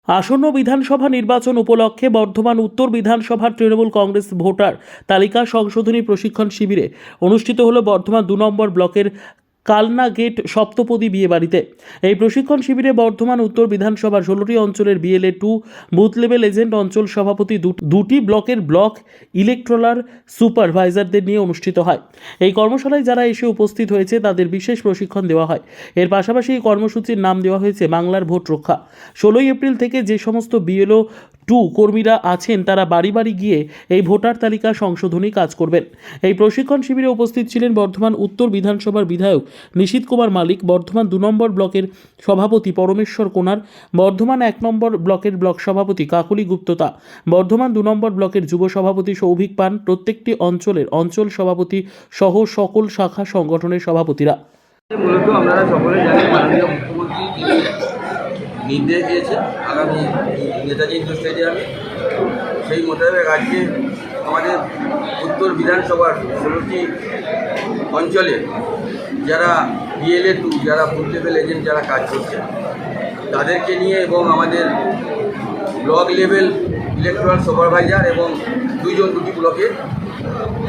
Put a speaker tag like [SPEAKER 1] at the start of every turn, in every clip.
[SPEAKER 1] আসন্ন বিধানসভা নির্বাচন উপলক্ষে বর্ধমান উত্তর বিধানসভার তৃণমূল কংগ্রেস ভোটার তালিকা সংশোধনী প্রশিক্ষণ শিবিরে অনুষ্ঠিত হলো বর্ধমান 2 নম্বর ব্লকের কালনা গেট সপ্তপদী বিয়েবাড়িতে। এই প্রশিক্ষণ শিবিরে বর্ধমান উত্তর বিধানসভার 16টি অঞ্চলের BLA 2 বুথ লেভেল এজেন্ট, অঞ্চল সভাপতি, দুটি ব্লকের ব্লক ইলেকট্রাল সুপারভাইজারদের নিয়ে অনুষ্ঠিত হয়। এই কর্মশালায় যারা এসে উপস্থিত হয়েছে তাদের বিশেষ প্রশিক্ষণ দেওয়া হয়। এর পাশাপাশি এই কর্মসূচির নাম দেওয়া হয়েছে বাংলার ভোট রক্ষা। 16 এপ্রিল থেকে যে সমস্ত BLO 2 কর্মীরা আছেন তারা বাড়ি বাড়ি গিয়ে এই ভোটার তালিকা সংশোধনী কাজ করবেন। এই প্রশিক্ষণ শিবিরে উপস্থিত ছিলেন বর্ধমান উত্তর বিধানসভার বিধায়ক নিশীথ কুমার মালিক, বর্ধমান 2 নম্বর ব্লকের সভাপতি পরমেশ্বর কোনার, বর্ধমান 1 নম্বর ব্লকের ব্লক সভাপতি কাকলি গুপ্ততা, বর্ধমান 2 নম্বর ব্লকের যুব সভাপতি সৌভিক পান, প্রত্যেকটি অঞ্চলের অঞ্চল সভাপতি সহ সকল শাখা সংগঠনের সভাপতিরা।
[SPEAKER 2] মূলত আপনারা সকলে জানেন, মাননীয় মুখ্যমন্ত্রী নির্দেশ দিয়েছে আগামী নেতাজি ইন্ডোর স্টেডিয়ামে। সেই মোতাবেক আজকে আমাদের উত্তর বিধানসভার 16টি অঞ্চলে যারা BLA 2 যারা বুথ লেভেল এজেন্ট যারা কাজ করছে তাদেরকে নিয়ে এবং আমাদের ব্লক লেভেল ইলেকট্রাল সুপারভাইজার এবং দুটি ব্লকের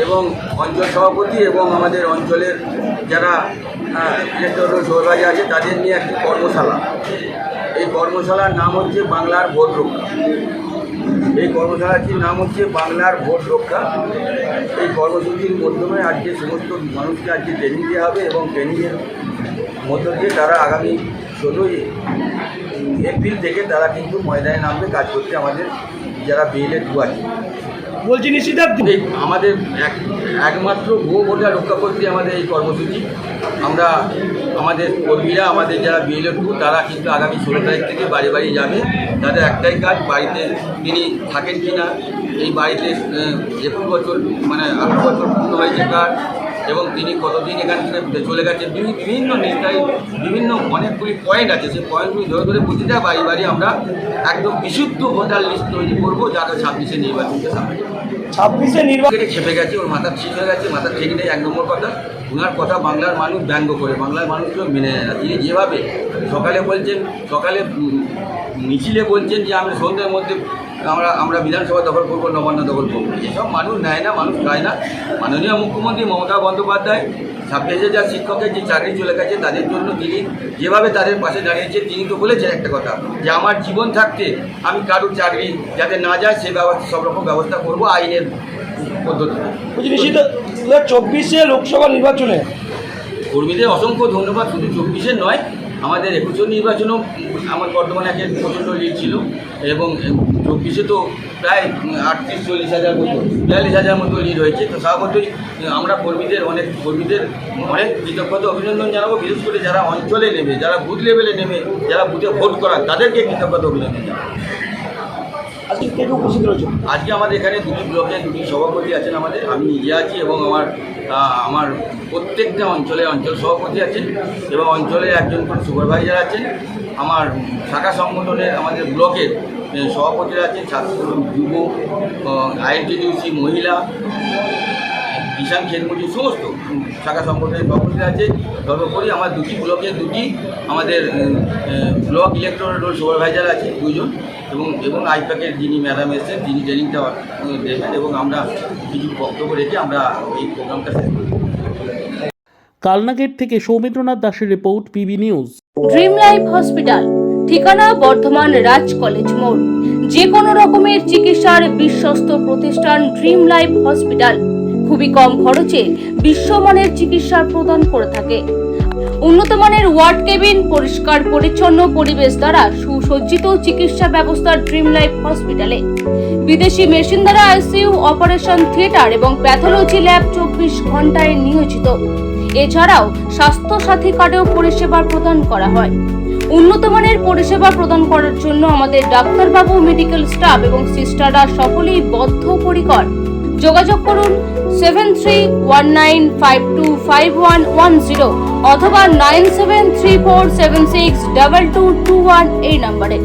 [SPEAKER 2] এবং অঞ্চল সভাপতি এবং আমাদের অঞ্চলের যারা ইলেকট্রাল সুপারভাইজার আছে তাদের নিয়ে একটি কর্মশালা। এই কর্মশালার নাম হচ্ছে বাংলার ভোট রক্ষা। এই কর্মশালাটির নাম হচ্ছে বাংলার ভোট রক্ষা। এই কর্মসূচির মাধ্যমে আজকে সমস্ত মানুষকে আজকে ট্রেনিং দেওয়া হবে এবং ট্রেনিংয়ের মধ্য দিয়ে তারা আগামী 16 এপ্রিল থেকে তারা কিন্তু ময়দানে নামবে কাজ করতে। আমাদের যারা BLA 2 আছে
[SPEAKER 3] বলছি
[SPEAKER 2] আমাদের একমাত্র ভোটার রক্ষা করতে আমাদের এই কর্মসূচি। আমরা আমাদের কর্মীরা আমাদের যারা BLA 2 তারা কিন্তু আগামী 16 তারিখ থেকে বাড়ি বাড়ি যাবে। তাদের একটাই কাজ, বাড়িতে তিনি থাকেন কি না, এই বাড়িতে 21 বছর মানে 18 বছর পূর্ণ হয়েছে কার, এবং তিনি কতদিন এখান থেকে চলে গেছে, বিভিন্ন নেতায় বিভিন্ন অনেকগুলি পয়েন্ট আছে। সেই পয়েন্টগুলি ধরে ধরে প্রতিটা বাড়ি বাড়ি আমরা একদম বিশুদ্ধ ভোটার লিস্ট তৈরি করবো, যাতে 26-এ নির্বাচনকে সামনে
[SPEAKER 3] 26-এ নির্বাচন
[SPEAKER 2] খেপে গেছে, ওর মাথা ঠিক হয়ে গেছে, মাথা ঠিক নেই। 1 নম্বর কথা, ওনার কথা বাংলার মানুষ ব্যঙ্গ করে, বাংলার মানুষকেও মেনে নেয় না। তিনি যেভাবে সকালে মিছিলে বলছেন যে আমি সন্ধ্যের মধ্যে আমরা বিধানসভা দখল করবো, নবান্ন দখল করবো, এসব মানুষ নেয় না, মানুষ চায় না। মাননীয় মুখ্যমন্ত্রী মমতা বন্দ্যোপাধ্যায় 26,000 শিক্ষকের যে চাকরি চলে গেছে তাদের জন্য তিনি যেভাবে তাদের পাশে দাঁড়িয়েছে, তিনি তো বলেছেন একটা কথা যে আমার জীবন থাকতে আমি কারোর চাকরি যাতে না যায় সে ব্যবস্থা সব রকম ব্যবস্থা করবো আইনের পদ্ধতিতে।
[SPEAKER 3] 24-এ লোকসভা নির্বাচনে
[SPEAKER 2] কর্মীদের অসংখ্য ধন্যবাদ। শুধু 24-এর নয়, আমাদের 21 নির্বাচনেও আমার বর্তমানে একটা প্রচণ্ড লিড ছিল এবং 24-এ তো প্রায় 38-40 হাজার মতো 42,000 মতো লিড হয়েছে। তো স্বাভাবিকই আমরা কর্মীদের অনেক কৃতজ্ঞতা অভিনন্দন জানাবো, বিশেষ করে যারা অঞ্চলে নেমে, যারা বুথ লেভেলে নেমে, যারা বুথে ভোট করান তাদেরকে কৃতজ্ঞতা অভিনন্দন জানাবো। আজকে আমাদের এখানে 2টি ব্লকে 2টি সভাপতি আছেন আমাদের, আমি নিজে আছি এবং আমার প্রত্যেকটা অঞ্চলে অঞ্চল সভাপতি আছেন এবং অঞ্চলে একজন করে সুপারভাইজার আছেন। আমার শাখা সংগঠনের আমাদের ব্লকের সভাপতিরা আছেন, ছাত্র, যুব, INTTUC, মহিলা, কিষাণ, খেতমজুর, সমস্ত শাখা সংগঠনের সভাপতিরা আছে। সর্বোপরি আমার 2টি ব্লকে 2টি আমাদের ব্লক ইলেকট্রাল সুপারভাইজার আছে 2 জন এবং আইপ্যাকের যিনি ম্যাডাম এসেছেন যিনি ট্রেনিংটা দেবেন, এবং আমরা কিছু বক্তব্য রেখে আমরা এই প্রোগ্রামটা শেষ করি।
[SPEAKER 1] কালনা গেট থেকে সৌমিত্রনাথ দাসের report, PB news.
[SPEAKER 4] Dream life hospital, ঠিকানা বর্ধমান রাজ কলেজ মোড়। যে কোনো রকমের চিকিৎসার বিশ্বস্ত প্রতিষ্ঠান ড্রিম লাইফ হসপিটাল খুবই কম খরচে বিশ্বমানের চিকিৎসা প্রদান করে থাকে। উন্নত মানের ওয়ার্ড কেবিন, পরিষ্কার পরিচ্ছন্ন পরিবেশ দ্বারা সুসজ্জিত চিকিৎসা ব্যবস্থা ড্রিম লাইফ হসপিটালে। বিদেশি মেশিন দ্বারা ICU, অপারেশন থিয়েটার এবং প্যাথোলজি ল্যাব 24 ঘন্টায় নিয়োজিত। এছাড়াও স্বাস্থ্য সাথী কার্ডেও পরিষেবা প্রদান করা হয়। উন্নত মানের পরিষেবা প্রদান করার জন্য আমাদের ডাক্তারবাবু, মেডিকেল স্টাফ এবং সিস্টাররা সকলেই বদ্ধপরিকর। যোগাযোগ করুন 7319525110 অথবা 9734762221 এই নম্বরে।